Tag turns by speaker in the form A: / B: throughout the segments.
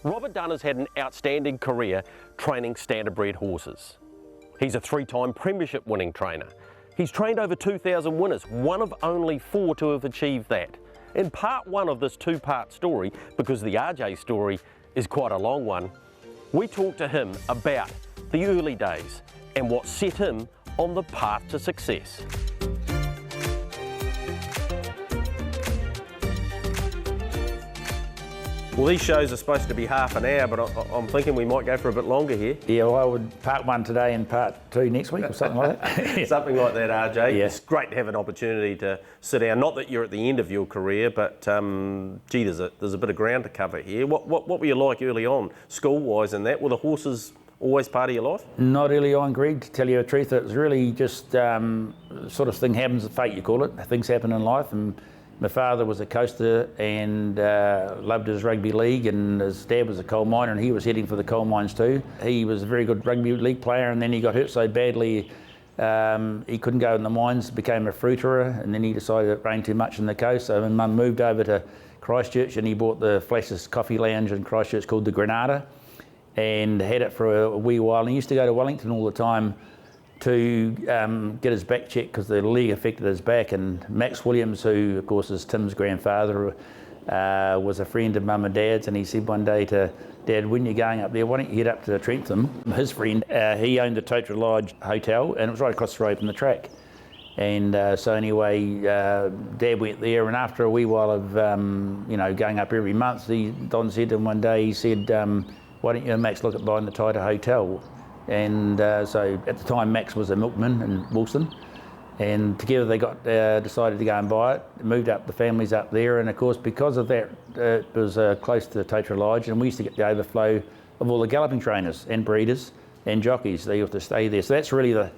A: Robert Dunn has had an outstanding career training standardbred horses. He's a 3-time premiership winning trainer. He's trained over 2,000 winners, one of only 4 to have achieved that. In part 1 of this 2-part story, because the RJ story is quite a long one, we talked to him about the early days and what set him on the path to success. Well, these shows are supposed to be half an hour, but I'm thinking we might go for a bit longer here.
B: Yeah, well, I would part 1 today and part 2 next week or something like that.
A: Something like that, RJ.
B: Yeah.
A: It's great to have an opportunity to sit down. Not that you're at the end of your career, but gee, there's a bit of ground to cover here. What were you like early on, school-wise and that? Were the horses always part of your life?
B: Not early on, Greg, to tell you the truth. It was really just sort of thing happens, fate you call it. Things happen in life, and my father was a coaster and loved his rugby league, and his dad was a coal miner and he was heading for the coal mines too. He was a very good rugby league player, and then he got hurt so badly he couldn't go in the mines, became a fruiterer, and then he decided it rained too much on the coast, so my mum moved over to Christchurch and he bought the flashiest coffee lounge in Christchurch called the Granada and had it for a wee while. And he used to go to Wellington all the time to get his back checked because the league affected his back. And Max Williams, who of course is Tim's grandfather, was a friend of Mum and Dad's, and he said one day to Dad, when you're going up there, why don't you head up to Trentham? His friend, he owned the Totra Lodge Hotel and it was right across the road from the track. And so anyway, Dad went there, and after a wee while of going up every month, Don said to him one day, he said, why don't you, Max, look at buying the Taita Hotel? And so at the time Max was a milkman in Woolston, and together they got decided to go and buy it, moved up, the families up there, and of course because of that it was close to the Totra Lodge, and we used to get the overflow of all the galloping trainers and breeders and jockeys. They used to stay there, so that's really the...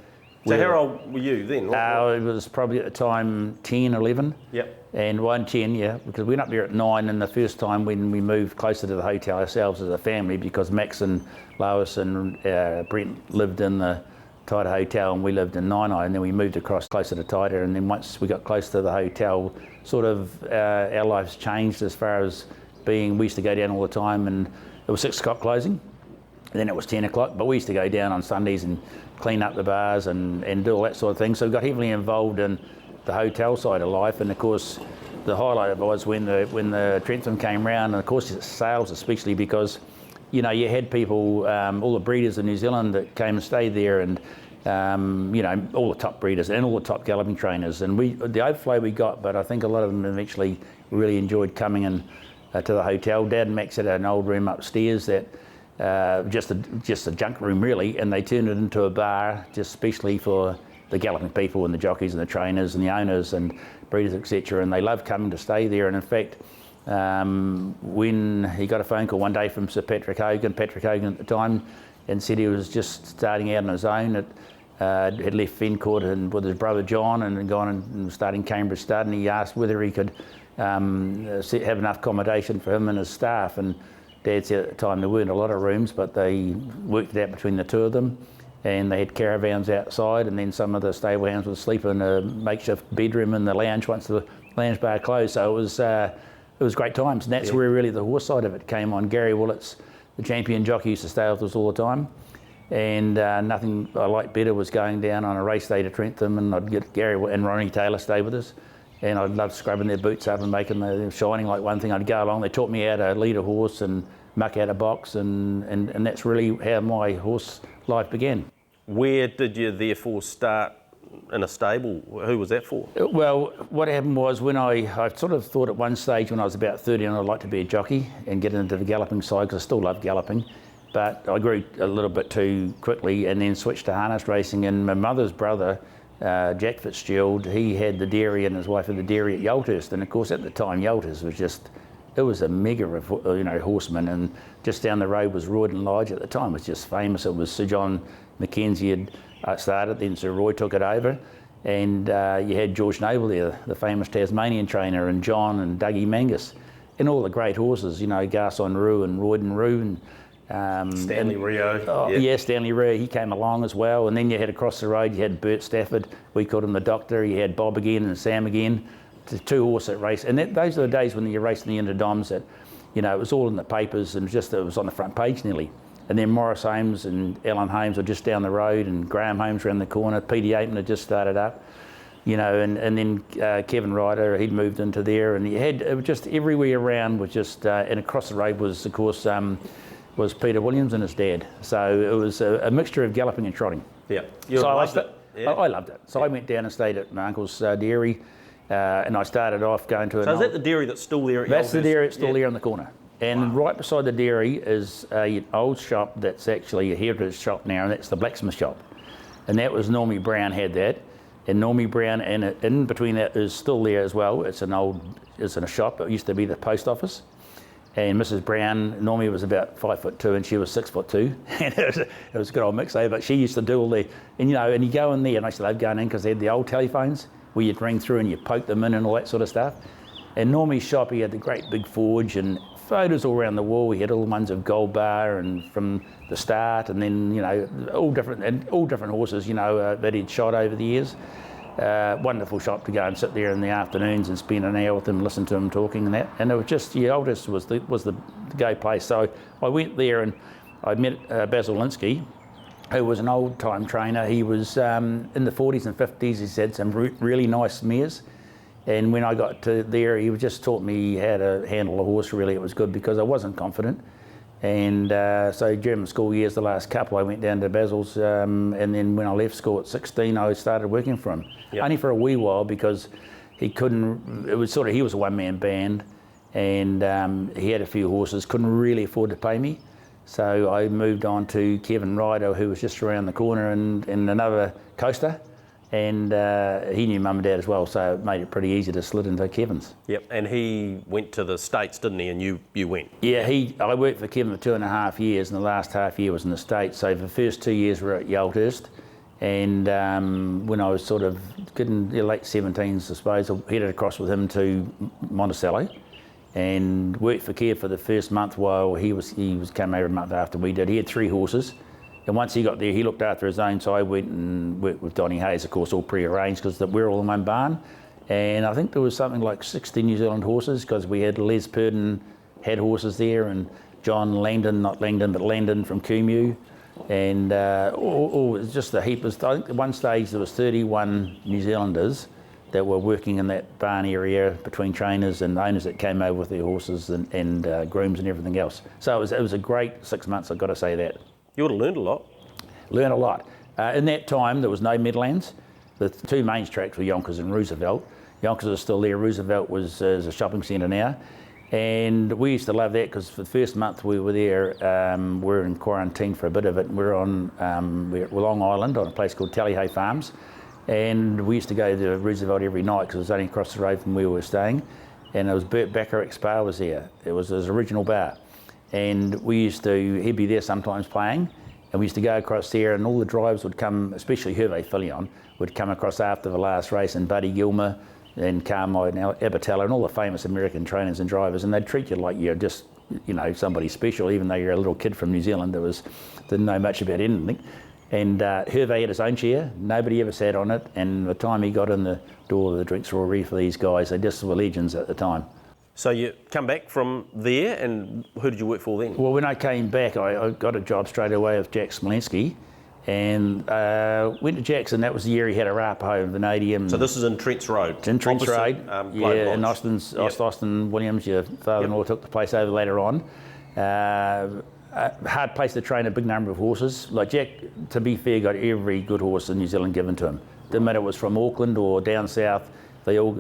A: So how old were you then?
B: It was probably at the time 10, 11.
A: Yep.
B: And 10, yeah, because we went up there at 9, and the first time when we moved closer to the hotel ourselves as a family, because Max and Lois and Brent lived in the Taita Hotel and we lived in Nainai, and then we moved across closer to Taita, and then once we got close to the hotel, sort of our lives changed as far as being, we used to go down all the time, and it was 6 o'clock closing, and then it was 10 o'clock, but we used to go down on Sundays and clean up the bars and do all that sort of thing. So we got heavily involved in the hotel side of life, and of course the highlight of it was when the Trentham came round, and of course sales especially, because you had people, all the breeders in New Zealand that came and stayed there, and all the top breeders and all the top galloping trainers, and the overflow we got, but I think a lot of them eventually really enjoyed coming in to the hotel. Dad and Max had an old room upstairs that just a junk room really, and they turned it into a bar just especially for the galloping people and the jockeys and the trainers and the owners and breeders, etc. And they loved coming to stay there. And in fact, when he got a phone call one day from Sir Patrick Hogan at the time, and said he was just starting out on his own, had left Fencourt and with his brother John and gone and was starting Cambridge Stud, and he asked whether he could have enough accommodation for him and his staff. And Dad said at the time there weren't a lot of rooms, but they worked it out between the two of them, and they had caravans outside, and then some of the stable hands would sleep in a makeshift bedroom in the lounge once the lounge bar closed. So it was great times, and that's where really the horse side of it came on. Gary Willits, the champion jockey, used to stay with us all the time, and nothing I liked better was going down on a race day to Trentham, and I'd get Gary and Ronnie Taylor stay with us, and I'd love scrubbing their boots up and making them shining like one thing. I'd go along, they taught me how to lead a horse and muck out a box, and that's really how my horse life began.
A: Where did you therefore start in a stable? Who was that for?
B: Well, what happened was when I sort of thought at one stage when I was about 30 I'd like to be a jockey and get into the galloping side, because I still love galloping, but I grew a little bit too quickly and then switched to harness racing. And my mother's brother, Jack Fitzgerald, he had the dairy and his wife had the dairy at Yalthurst, and of course at the time Yalthurst was just, it was a mega of horsemen, and just down the road was Royden Lodge at the time. It was just famous. It was Sir John Mackenzie had started, then Sir Roy took it over, and you had George Noble there, the famous Tasmanian trainer, and John and Dougie Mangus, and all the great horses, Garson Roo and Royden Roo, and
A: Stanley Rio.
B: Oh, yeah, Stanley Rio, he came along as well. And then you had across the road, you had Bert Stafford, we called him the Doctor, you had Bob again and Sam again, the 2 horse at race. And those are the days when you're racing the Interdoms at You know, it was all in the papers and it was on the front page nearly. And then Morris Holmes and Alan Holmes were just down the road, and Graham Holmes around the corner. Petey Aitman had just started up, you know, and then Kevin Ryder, he'd moved into there, and it was just everywhere around was just, and across the road was, of course, was Peter Williams and his dad. So it was a mixture of galloping and trotting.
A: Yeah,
B: so I loved it. Yeah. I loved it. So I went down and stayed at my uncle's dairy, and I started off going to.
A: So is that the dairy that's still there?
B: That's the dairy that's still there in the corner. And right beside the dairy is an old shop that's actually a heritage shop now, and that's the blacksmith shop. And that was Normie Brown had that. And Normie Brown, and in between that is still there as well. It's in a shop. It used to be the post office. And Mrs. Brown, Normie was about 5'2" and she was 6'2". And it was a good old mix, but she used to do all the, and you know, and you go in there, and I used to love going in because they had the old telephones where you'd ring through and you poke them in and all that sort of stuff. And Normie's shop, he had the great big forge and photos all around the wall. We had all the ones of Gold Bar and from the start, and then, you know, all different horses, you know, that he'd shot over the years. Wonderful shop to go and sit there in the afternoons and spend an hour with him, listen to him talking and that. And it was just, the oldest was the go place. So I went there and I met Basil Linsky, who was an old time trainer. He was in the 40s and 50s. He's had some really nice mares. And when I got to there, he just taught me how to handle a horse. Really, it was good because I wasn't confident. And so during my school years, the last couple, I went down to Basil's, and then when I left school at 16, I started working for him. Yep. Only for a wee while because he couldn't. It was he was a one-man band, and he had a few horses. Couldn't really afford to pay me, so I moved on to Kevin Ryder, who was just around the corner, and another coaster. And he knew Mum and Dad as well, so it made it pretty easy to slid into Kevin's.
A: Yep, and he went to the States, didn't he? And you went?
B: Yeah, I worked for Kevin for 2.5 years, and the last half year was in the States. So for the first 2 years we were at Yalthurst, and when I was sort of getting the late 17s, I suppose, I headed across with him to Monticello, and worked for Kev for the first month while he came over a month after we did. He had 3 horses. And once he got there, he looked after his own, so I went and worked with Donny Hayes, of course, all pre-arranged because we're all in one barn. And I think there was something like 60 New Zealand horses because we had Les Purdon had horses there, and John Langdon, not Langdon, but Langdon from Kumu. And just a heap. I think at one stage there was 31 New Zealanders that were working in that barn area between trainers and owners that came over with their horses and grooms and everything else. So it was a great 6 months, I've got to say that.
A: You would have learned a lot.
B: Learned a lot. In that time, there was no Meadowlands. The 2 main tracks were Yonkers and Roosevelt. Yonkers is still there. Roosevelt is a shopping centre now. And we used to love that because for the first month we were there, we were in quarantine for a bit of it. We're at Long Island on a place called Tallyhay Farms. And we used to go to Roosevelt every night because it was only across the road from where we were staying. And it was Bert Bacharach's bar was there. It was his original bar. And he'd be there sometimes playing, and we used to go across there, and all the drivers would come, especially Hervé Fillion, would come across after the last race, and Buddy Gilmer and Carmine and Abatella and all the famous American trainers and drivers, and they'd treat you like you're just, you know, somebody special, even though you're a little kid from New Zealand that didn't know much about anything. And Hervé had his own chair, nobody ever sat on it, and by the time he got in the door, the drinks were all ready for these guys. They just were legends at the time.
A: So you come back from there, and who did you work for then?
B: Well, when I came back, I got a job straight away with Jack Smolenski, and went to Jack's, and that was the year he had a Rapo Vanadium.
A: So this is in Trents Road?
B: It's in Trents Road, yeah, and Austin Williams, your father-in-law, took the place over later on. A hard place to train a big number of horses. Like Jack, to be fair, got every good horse in New Zealand given to him. Didn't matter if it was from Auckland or down south, they all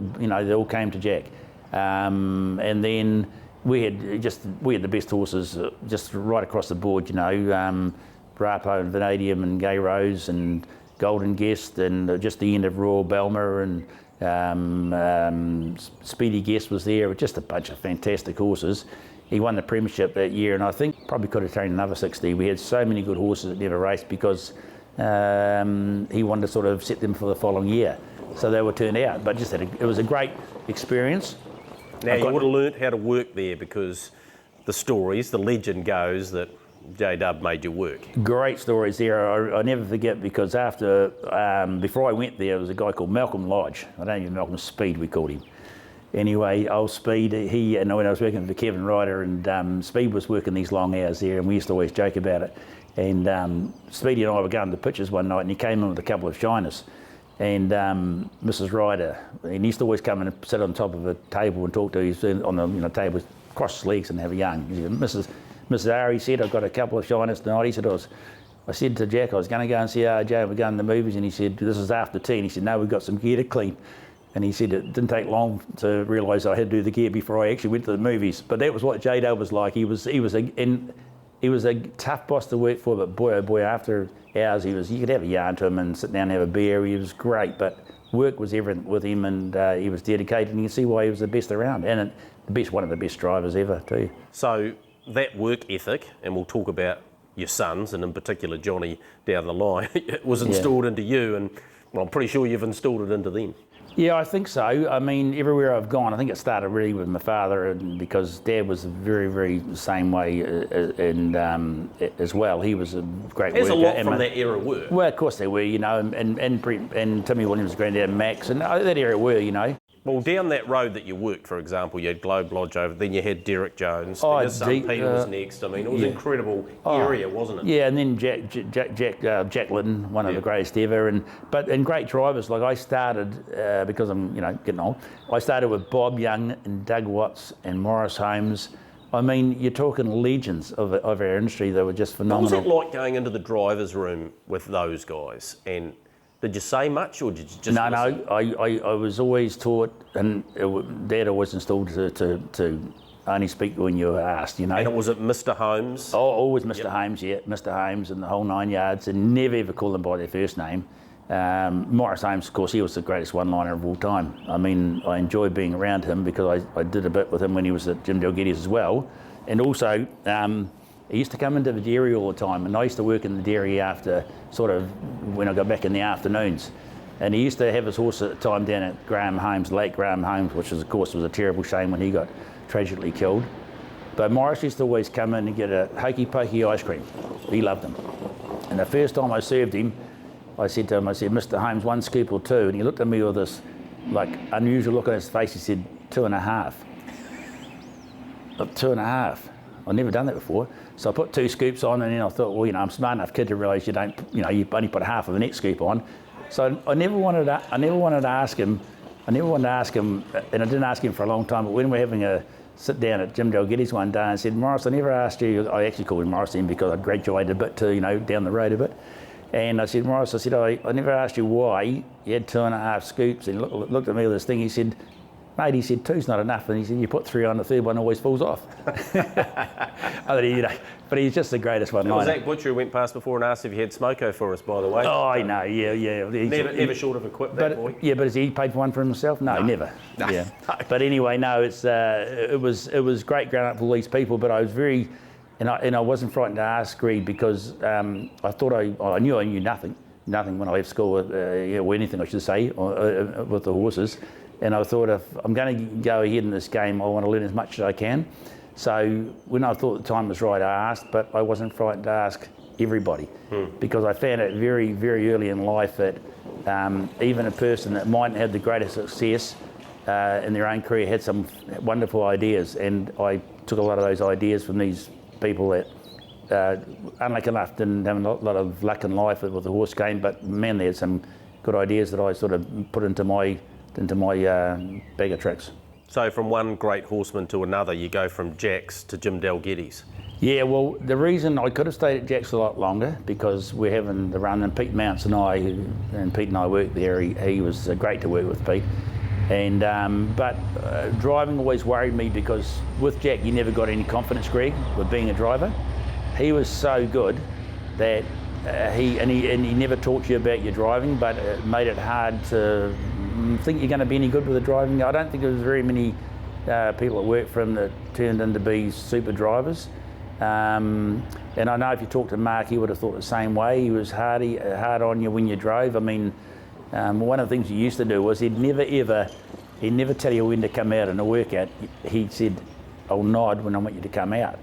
B: came to Jack. And then we had the best horses just right across the board, you know, Rapo and Vanadium and Gay Rose and Golden Guest and just the end of Royal Belmer and Speedy Guest was there, just a bunch of fantastic horses. He won the premiership that year, and I think probably could have trained another 60. We had so many good horses that never raced because he wanted to sort of set them for the following year. So they were turned out, but it was a great experience.
A: Now you would have learnt how to work there because the legend goes that J-Dub made you work.
B: Great stories there. I never forget because before I went there was a guy called Malcolm Lodge. I don't even Malcolm Speed we called him. Anyway, old Speed, and when I was working for Kevin Ryder, and Speed was working these long hours there, and we used to always joke about it. And Speedy and I were going to pitches one night, and he came in with a couple of shiners. And Mrs. Ryder, and he used to always come in and sit on top of a table and talk to us on the table, cross his legs and have a yarn. He said, Mrs. R, he said, I've got a couple of shiners tonight. He said, I said to Jack, I was going to go and see RJ, we're going to the movies, and he said, this is after tea, and he said, no, we've got some gear to clean. And he said it didn't take long to realise I had to do the gear before I actually went to the movies. But that was what J-Dale was like. He was a tough boss to work for, but boy, oh boy, after hours, you could have a yarn to him and sit down and have a beer. He was great, but work was everything with him, and he was dedicated, and you can see why he was the best around, and one of the best drivers ever too.
A: So that work ethic, and we'll talk about your sons, and in particular Johnny down the line, it was installed into you, and well, I'm pretty sure you've installed it into them.
B: Yeah, I think so. I mean, everywhere I've gone, I think it started really with my father, and because Dad was very, very the same way, and as well. He was a great worker.
A: There's a lot from that era were.
B: Well, of course there were, and Timmy Williams' granddad Max, and that era were.
A: Well, down that road that you worked, for example, you had Globe Lodge over, then you had Derek Jones, then his son Peter was next. I mean, it was an incredible area, wasn't it?
B: Yeah, and then Jack Lydon, one of the greatest ever, and great drivers. Like I started, because I'm getting old, I started with Bob Young and Doug Watts and Morris Holmes. I mean, you're talking legends of our industry that were just phenomenal.
A: What was it like going into the driver's room with those guys? And did you say much, or did you just
B: No, I was always taught, and Dad always installed to only speak when you were asked,
A: And was it Mr. Holmes?
B: Oh, always Mr. Holmes, yeah, Mr. Holmes and the whole 9 yards, and never ever call them by their first name. Morris Holmes, of course, he was the greatest one-liner of all time. I mean, I enjoyed being around him because I did a bit with him when he was at Jim Delgetti's as well. And also, he used to come into the dairy all the time, and I used to work in the dairy after, sort of, when I got back in the afternoons. And he used to have his horse at the time down at Graham Holmes, Lake Graham Holmes, which of course was a terrible shame when he got tragically killed. But Morris used to always come in and get a hokey pokey ice cream. He loved them. And the first time I served him, I said to him, Mr. Holmes, 1 scoop or 2? And he looked at me with this unusual look on his face. He said, 2.5. 2.5. I'd never done that before. So I put 2 scoops on, and then I thought, well, I'm a smart enough kid to realise you don't, you only put half of the next scoop on. So I never wanted to ask him, and I didn't ask him for a long time, but when we're having a sit down at Jim Delgetti's one day, and said, Morris, I never asked you, I actually called him Morris then because I graduated a bit to, down the road a bit. And I said, Morris, I never asked you why you had 2.5 scoops. And he looked at me with this thing, he said, mate, he said, 2's not enough. And he said, you put 3 on, the third one always falls off. But he's just the greatest one.
A: It was Zach Butcher who went past before and asked if you had smoko for us, by the way.
B: Oh, I know, yeah.
A: Never short of a quip, that boy.
B: Yeah, but has he paid for one for himself? No, never.
A: No.
B: Yeah. But anyway, no, it was great growing up with all these people, but I was very, and I wasn't frightened to ask Reed because I thought I knew nothing when I left school, or anything I should say, with the horses. And I thought, if I'm going to go ahead in this game, I want to learn as much as I can. So when I thought the time was right, I asked, but I wasn't frightened to ask everybody because I found it very, very early in life that even a person that mightn't have the greatest success in their own career had some wonderful ideas. And I took a lot of those ideas from these people that, unlike enough, didn't have a lot of luck in life with the horse game, but man, they had some good ideas that I sort of put into my bag of tricks.
A: So from one great horseman to another, you go from Jack's to Jim Delgetti's.
B: Yeah, well, the reason I could have stayed at Jack's a lot longer because we're having the run, and Pete Mounts and Pete and I worked there. He was great to work with, Pete. And but driving always worried me because with Jack you never got any confidence, Greg, with being a driver. He was so good that he never taught you about your driving, but it made it hard to think you're going to be any good with the driving. I don't think there was very many people that worked for him that turned into be super drivers. And I know if you talk to Mark, he would have thought the same way. He was hard on you when you drove. I mean, one of the things he used to do was he'd never tell you when to come out in a workout. He said, I'll nod when I want you to come out.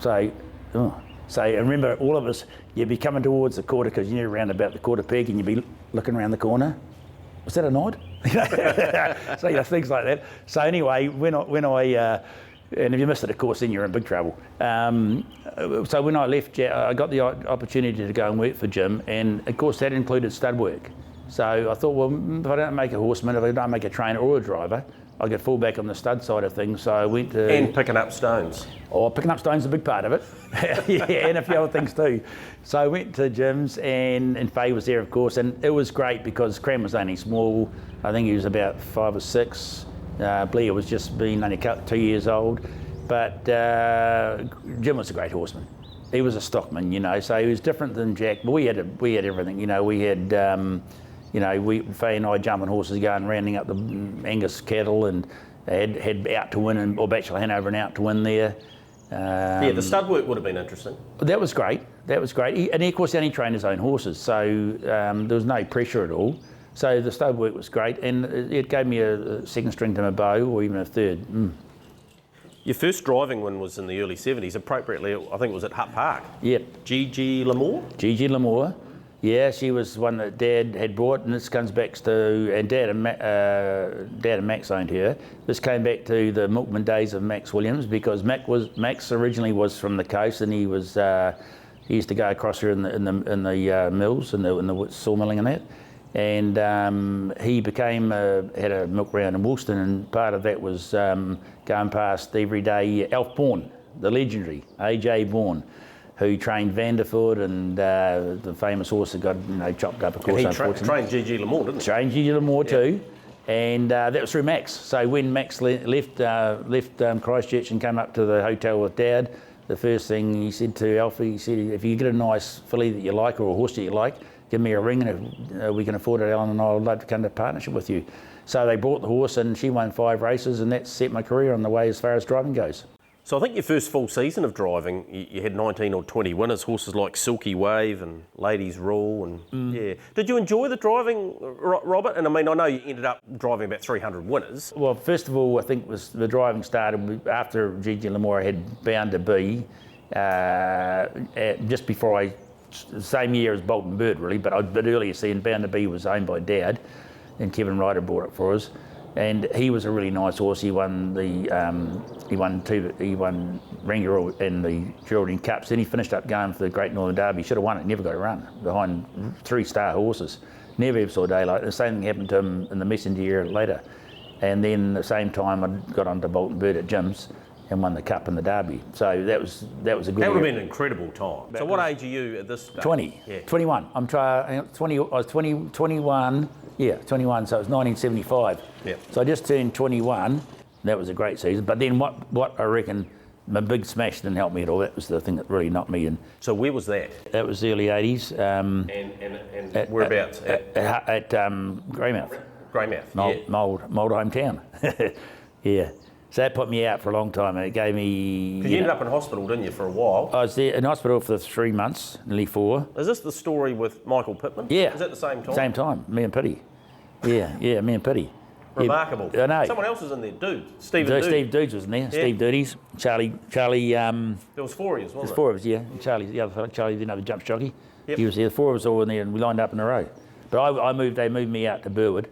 B: So remember, all of us, you'd be coming towards the quarter because you knew around about the quarter peg and you'd be looking around the corner. Was that a nod? So yeah, things like that. So anyway, when I and if you missed it, of course, then you're in big trouble. So when I left, I got the opportunity to go and work for Jim, and of course that included stud work. So I thought, well, if I don't make a horseman, if I don't make a trainer or a driver, I could fall back on the stud side of things. So I went to...
A: And picking up stones.
B: Oh, picking up stones is a big part of it. Yeah, and a few other things too. So I went to Jim's, and Faye was there, of course, and it was great because Cram was only small. I think he was about 5 or 6. Blair was just being only 2 years old. But Jim was a great horseman. He was a stockman, you know, so he was different than Jack. But we had everything, you know. We had, Faye and I jumping horses, going rounding up the Angus cattle, and had out to win, or Bachelor Hanover and out to win there.
A: Yeah, the stud work would have been interesting.
B: That was great. And he, of course, only trained his own horses, so there was no pressure at all. So the stud work was great, and it gave me a second string to my bow, or even a third.
A: Your first driving win was in the early 70s, appropriately, I think it was at Hutt Park.
B: Yep.
A: Gigi Lamour?
B: Gigi Lamour. Yeah, she was one that Dad had brought, and this comes back to, and Dad and Max owned her. This came back to the milkman days of Max Williams, because Max originally was from the coast, and he used to go across here in the mills, in the sawmilling and that. And he had a milk round in Woolston, and part of that was going past every day Alf Bourne, the legendary AJ Bourne, who trained Vanderford and the famous horse that got chopped up, of course.
A: And he trained Gigi Lamour, didn't he?
B: Trained Gigi Lamour too, and that was through Max. So when Max left Christchurch and came up to the hotel with Dad, the first thing he said to Alfie, he said, if you get a nice filly that you like or a horse that you like, give me a ring, and if we can afford it, Alan and I would love to come to partnership with you. So they bought the horse, and she won 5 races, and that set my career on the way as far as driving goes.
A: So I think your first full season of driving, you had 19 or 20 winners, horses like Sulky Wave and Ladies Rule, and yeah. Did you enjoy the driving, Robert? And I mean, I know you ended up driving about 300 winners.
B: Well, first of all, I think the driving started after Gigi Lamour had Bound to Be, just before the same year as Bolton Bird, really, but earlier seeing Bound to Be was owned by Dad, and Kevin Ryder bought it for us. And he was a really nice horse. He won Rangiora and the Geraldine Cups. Then he finished up going for the Great Northern Derby. He should have won it. Never got a run behind 3-star horses. Never ever saw daylight. The same thing happened to him in the Messenger year later. And then the same time I got onto Bolton Bird at Jim's and won the Cup and the Derby. So that was a good. That would have
A: been an incredible time. So what age are you at this stage?
B: 20. Yeah. 21. I'm trying. 20. I was 21. Yeah, 21. So it was 1975.
A: Yeah.
B: So I just turned 21. That was a great season. But then what I reckon, my big smash didn't help me at all. That was the thing that really knocked me in.
A: So where was that?
B: That was the early 80s.
A: And whereabouts?
B: At Greymouth.
A: Greymouth.
B: My old hometown. Yeah. So that put me out for a long time, and it gave me...
A: Because you ended up in hospital, didn't you, for a while?
B: I was there in hospital for 3 months, nearly 4.
A: Is this the story with Michael Pittman?
B: Yeah.
A: Is that the same time?
B: Same time, me and Pitty. Yeah, me and Pitty.
A: Remarkable.
B: Yeah, I know.
A: Someone else was in there, Steve
B: Dudes was in there. Yeah. Steve Duties, Charlie.
A: There was 4 of us, wasn't there?
B: There's 4 of us, yeah. And Charlie, the other fellow, Charlie, the jump jockey.
A: Yep.
B: He was there. 4 of us all in there, and we lined up in a row. But they moved me out to Burwood,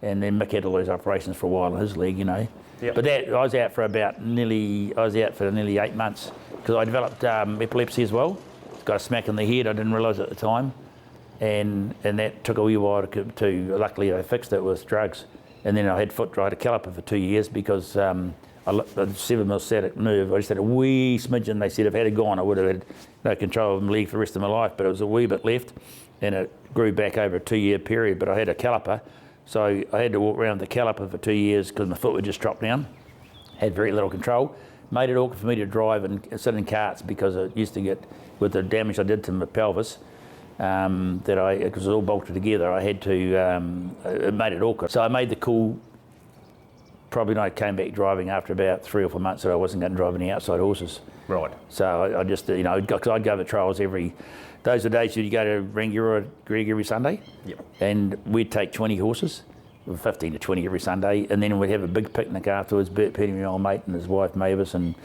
B: and then Mick had all those operations for a while in his league, you know.
A: Yep.
B: But I was out for nearly 8 months, because I developed epilepsy as well. Got a smack in the head, I didn't realise at the time. And that took a wee while to luckily I fixed it with drugs. And then I had foot dry to caliper for 2 years, because the 7 mil static nerve, I just had a wee smidgen. They said if I had it gone, I would have had no control of my leg for the rest of my life, but it was a wee bit left, and it grew back over a 2-year period, but I had a caliper. So I had to walk around with the caliper for 2 years because my foot would just drop down. Had very little control. Made it awkward for me to drive and sit in carts, because I used to get, with the damage I did to my pelvis, it was all bolted together, I had to, it made it awkward. So I made the call, probably when I came back driving after about 3 or 4 months, that I wasn't going to drive any outside horses.
A: Right.
B: So I just, because I'd go to trials those were days you go to Rangiora Greg every Sunday.
A: Yep.
B: And we'd take 20 horses, 15 to 20 every Sunday, and then we'd have a big picnic afterwards. Bert Petty, my old mate, and his wife Mavis, and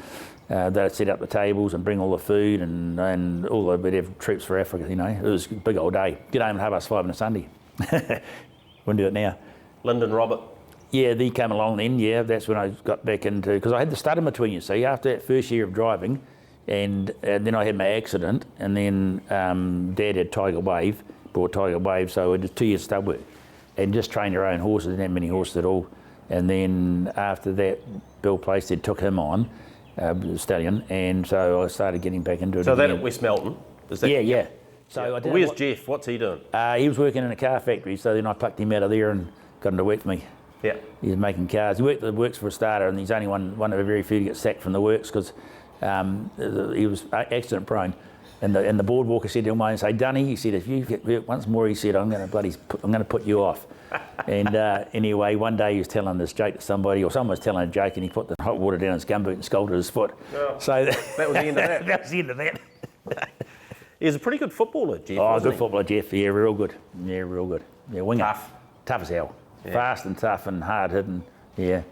B: they'd set up the tables and bring all the food, and all we'd have trips for Africa, It was a big old day. Get home at 5:30 on a Sunday. Wouldn't do it now.
A: Lyndon Robert.
B: Yeah, they came along then. Yeah, that's when I got back into, because I had the stutter between, you see, after that first year of driving, and then I had my accident, and then Dad had bought Tiger Wave, so I did 2 years stud work, and just trained our own horses, didn't have many horses at all. And then after that, Bill Playstead took him on, the stallion, and so I started getting back into it.
A: So
B: again.
A: that at West Melton? Is that,
B: Yeah. So I did.
A: Where's Jeff? What's he doing?
B: He was working in a car factory, so then I plucked him out of there and got him to work for me.
A: Yeah.
B: He was making cars. He worked at the works for a starter, and he's only one of the very few to get sacked from the works because he was accident prone. And the board walker said to him, and say, Dunny, he said, if you get hurt once more, he said, I'm going to put you off. And anyway, one day he was telling this joke to somebody, or someone was telling a joke, and he put the hot water down his gumboot and scalded his foot.
A: Oh,
B: so
A: that was the end of that.
B: That was the end of that.
A: He was a pretty good footballer, Jeff.
B: Good footballer, Jeff. Yeah, real good. Yeah, real good. Yeah, winger. Tough as hell. Yeah. Fast and tough and hard hitting. Yeah.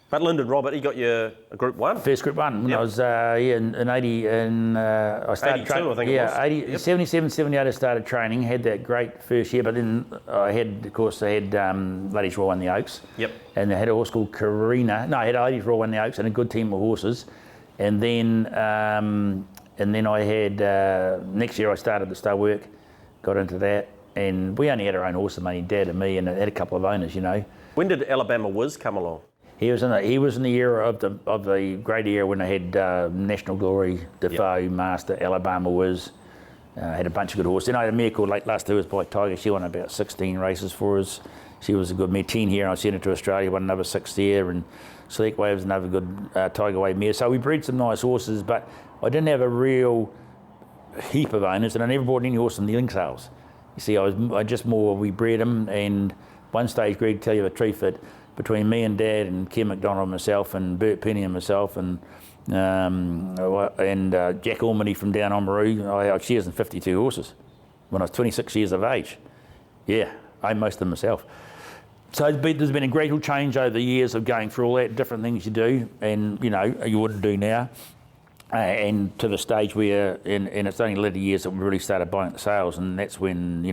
A: But Lyndon Robert, he got you a Group 1?
B: First Group 1 when I was in 80, and I started
A: 82, I think it was.
B: 80, 77, 78 I started training, had that great first year, but then I had Ladies Royal won the Oaks.
A: Yep.
B: And I had a horse called Karina. No, I had Ladies Royal won the Oaks and a good team of horses. And then I had, next year I started the stud work, got into that, and we only had our own horses, money, Dad and me, and had a couple of owners, you know.
A: When did Alabama Wiz come along?
B: He was in the era of the great era when I had National Glory, Defoe, Master, Alabama Wiz. Had a bunch of good horses. Then I had a mare called Late Last Tours by Tiger. She won about 16 races for us. She was a good mare. 10 here, and I sent her to Australia, won another 6 there, and Select Wave was another good Tiger Wave mare. So we bred some nice horses, but I didn't have a real heap of owners, and I never bought any horse in the link sales. You see, we bred them, and one stage, Greg, tell you the truth, that between me and Dad and Ken McDonald, myself, and Bert Penny and myself, and Jack Ormany from down on Oamaru, I had shares in 52 horses when I was 26 years of age. Yeah, I owned most of them myself. So there's been a gradual change over the years of going through all that, different things you do, and you wouldn't do now. And to the stage where, and it's only later years that we really started buying the sales, and that's when,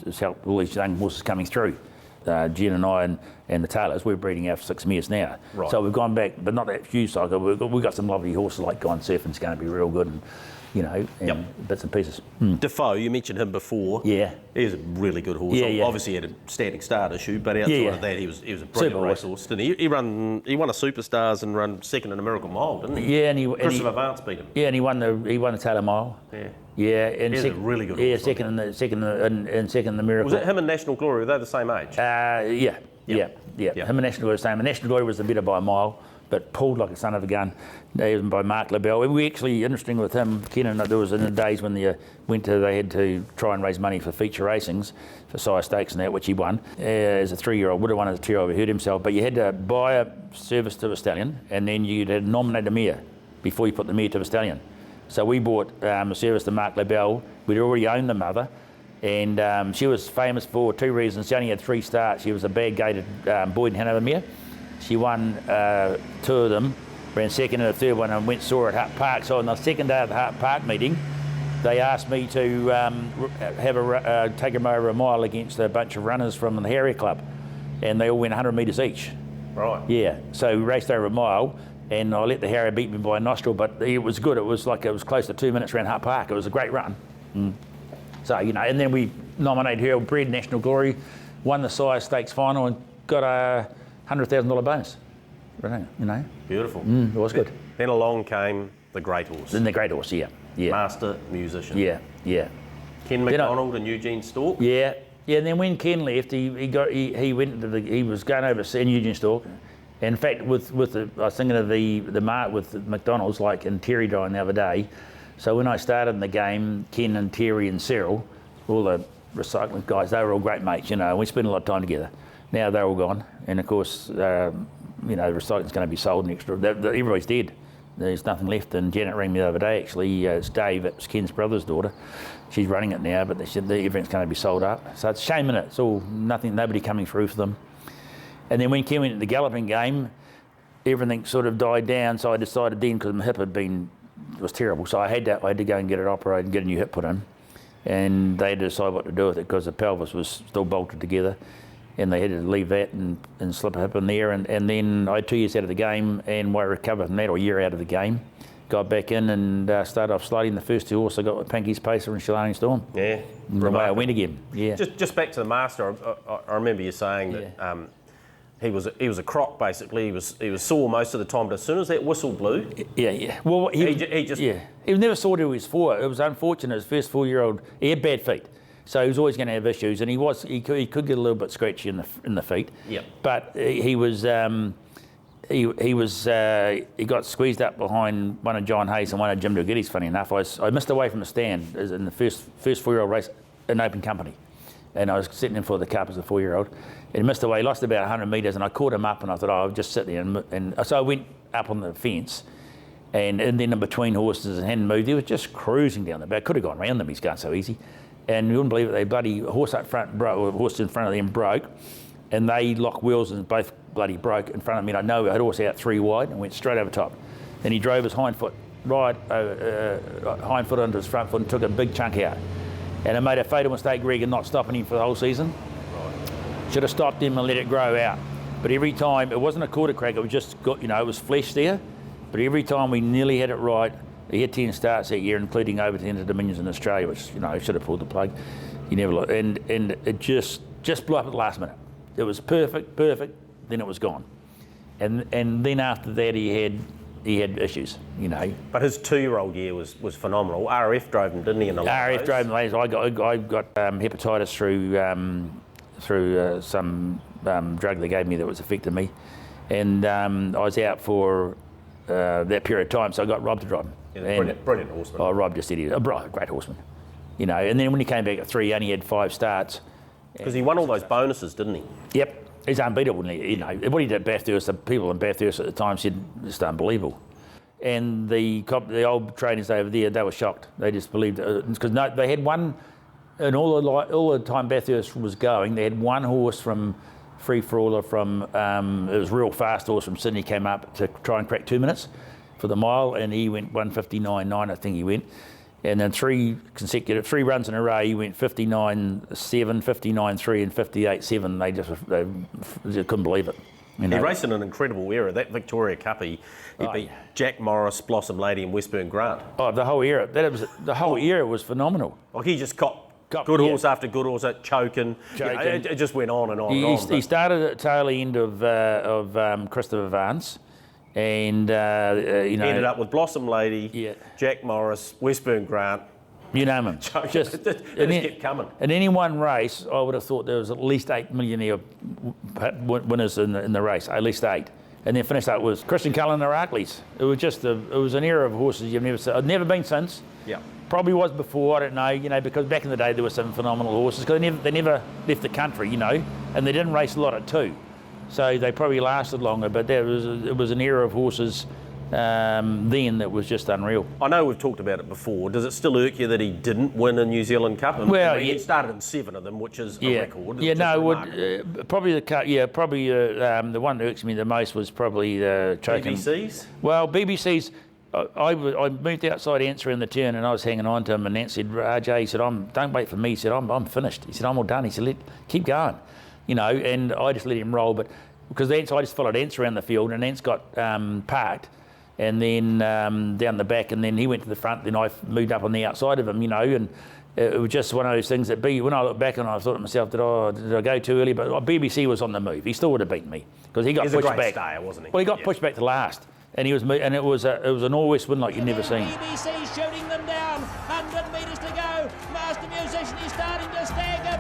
B: it's helped all these young horses coming through. Jen and I and the Taylors, we're breeding out for 6 mares now.
A: Right.
B: So we've gone back, but not that huge cycle. We've got some lovely horses like Gone Surfing's going to be real good, and bits and pieces.
A: Defoe, you mentioned him before.
B: Yeah.
A: He was a really good horse.
B: Yeah.
A: Obviously he had a standing start issue, but outside of that he was a brilliant racehorse, didn't he? He won a Superstars and run second in a Miracle Mile, didn't he?
B: Yeah, and
A: Christopher Vance beat him.
B: Yeah, and he won the Taylor Mile.
A: Yeah.
B: Yeah, and
A: He's a really good horse.
B: Yeah, second in the Miracle.
A: Was it him and National Glory? Were they the same age?
B: Yeah. Him and National Glory were the same. And National Glory was the better by a mile, but pulled like a son of a gun. He was by Mark LaBelle. We actually, interesting with him, Ken, and there was in the days when they had to try and raise money for feature racings, for sire stakes and that, which he won. As a 3-year-old, would have won as a 2-year-old, hurt himself, but you had to buy a service to the stallion, and then you'd had to nominate a mare before you put the mare to the stallion. So we bought a service to Mark LaBelle. We'd already owned the mother, and she was famous for 2 reasons. She only had 3 starts. She was a bag-gated Boyd and Hanover mare. She won 2 of them, ran second in the third one, and saw her at Hart Park. So on the second day of the Hart Park meeting, they asked me to take them over a mile against a bunch of runners from the Harrier Club, and they all went 100 metres each.
A: Right.
B: Yeah. So we raced over a mile, and I let the Harrier beat me by a nostril, but it was good. It was close to 2 minutes around Hart Park. It was a great run. So and then we nominated her, bred National Glory, won the sire stakes final, and got a $100,000 bonus.
A: Beautiful.
B: It was good.
A: Then along came the Great Horse.
B: Then the Great Horse, yeah.
A: Master musician.
B: Yeah.
A: Ken McDonald and Eugene Stork.
B: Yeah. And then when Ken left, he went to he was going over and Eugene Stork. In fact, I was thinking of the mark with the McDonald's, like in Terry dying the other day. So when I started in the game, Ken and Terry and Cyril, all the recycling guys, they were all great mates, we spent a lot of time together. Now they're all gone, and of course, recycling's going to be sold next year. Everybody's dead. There's nothing left. And Janet rang me the other day, actually. It's Dave, it's Ken's brother's daughter. She's running it now, but they said everything's going to be sold up. So it's a shame in it. It's all nobody coming through for them. And then when Ken went into the galloping game, everything sort of died down. So I decided then, because my hip was terrible, so I had to go and get it operated and get a new hip put in. And they had to decide what to do with it because the pelvis was still bolted together. and they had to leave that and slip a hip in there. And then I had 2 years out of the game, and I recovered from that, or a year out of the game. Got back in and started off sliding. The first 2 horses I got with Pinky's Pacer and Shillane Storm.
A: Yeah.
B: And the way I went again. Yeah.
A: Just back to the master. I remember you saying that he was a croc basically. He was sore most of the time, but as soon as that whistle blew,
B: yeah. Well, he was never sore to his 4. It was unfortunate. His first 4-year-old, he had bad feet. So he was always going to have issues, and he could get a little bit scratchy in the feet.
A: Yeah.
B: But he got squeezed up behind one of John Hayes and one of Jim Dugitti's. Funny enough, I missed away from the stand in the first 4-year-old race in open company, and I was sitting in for the cup as a 4-year-old, and he missed away. Lost about 100 metres, and I caught him up, and I thought, I'll just sit there, and so I went up on the fence. And then in between horses and hadn't moved, he was just cruising down the back. Could have gone round them. He's going so easy. And you wouldn't believe it, they bloody horse up front broke, horse in front of them broke, and they locked wheels and both bloody broke in front of me. And I know I had horse out 3 wide and went straight over top. Then he drove his hind foot hind foot onto his front foot and took a big chunk out. And I made a fatal mistake, Regan, not stopping him for the whole season. Right. Should have stopped him and let it grow out. But every time, it wasn't a quarter crack, it was just got, it was flesh there. But every time we nearly had it right. He had 10 starts that year, including over 10 of Dominions in Australia, which should have pulled the plug. You never looked, and it just blew up at the last minute. It was perfect. Then it was gone, and then after that he had issues,
A: But his 2-year-old year was phenomenal. RF drove him, didn't he? In the
B: RF drove him. I got hepatitis through some drug they gave me that was affecting me, and I was out for that period of time, so I got Rob to drive him.
A: Yeah, brilliant horseman.
B: Oh, Rob just said he was a great horseman. And then when he came back at 3, he only had 5 starts.
A: Because he won all those bonuses, didn't he?
B: Yep, he's unbeatable. What he did at Bathurst, the people in Bathurst at the time said it's unbelievable. And the old trainers over there, they were shocked. They just believed because they had one, and all the time Bathurst was going, they had one horse from Free Frawler from it was a real fast horse from Sydney, came up to try and crack 2 minutes for the mile, and he went 1:59.9, I think he went. And then 3 runs in a row, he went 59.7, 59.3 and 58.7. They just couldn't believe it.
A: He raced in an incredible era. That Victoria Cup, he beat Jack Morris, Blossom Lady and Westburn Grant.
B: Oh, the whole era. The whole era was phenomenal.
A: Like he just got good horse after good horse, choking. It just went on and on and on.
B: He started at the tail end of Christopher Vance. And
A: ended up with Blossom Lady, Jack Morris, Westburn Grant.
B: You name him.
A: Just kept coming.
B: In any one race, I would have thought there was at least 8 millionaire winners in the race, at least 8. And then finished up with Christian Cullen and Arkley's. It was an era of horses you've never seen. I've never been since.
A: Yeah.
B: Probably was before, I don't know, because back in the day there were some phenomenal horses. Because they never left the country, and they didn't race a lot at 2. So they probably lasted longer, but it was an era of horses then that was just unreal.
A: I know we've talked about it before. Does it still irk you that he didn't win a New Zealand Cup?
B: Well,
A: he started in 7 of them, which is a record.
B: Probably the one that irks me the most was probably the choking.
A: BBC's?
B: Well, BBC's. I moved outside Answer in the turn, and I was hanging on to him, and Nance said, RJ, he said, don't wait for me. He said, I'm finished. He said, I'm all done. He said, keep going. And I just let him roll, but because I just followed Ants around the field, and Ants got parked, and then down the back, and then he went to the front, then I moved up on the outside of him, and it was just one of those things that when I look back and I thought to myself, did I go too early? But BBC was on the move. He still would have beaten me because he got pushed back.
A: He's a great stayer, wasn't he?
B: Well, he got pushed back to last. And it was an all-west win like you'd never seen.
C: BBC shooting them down, 100 metres to go. Master Musician is starting to stagger.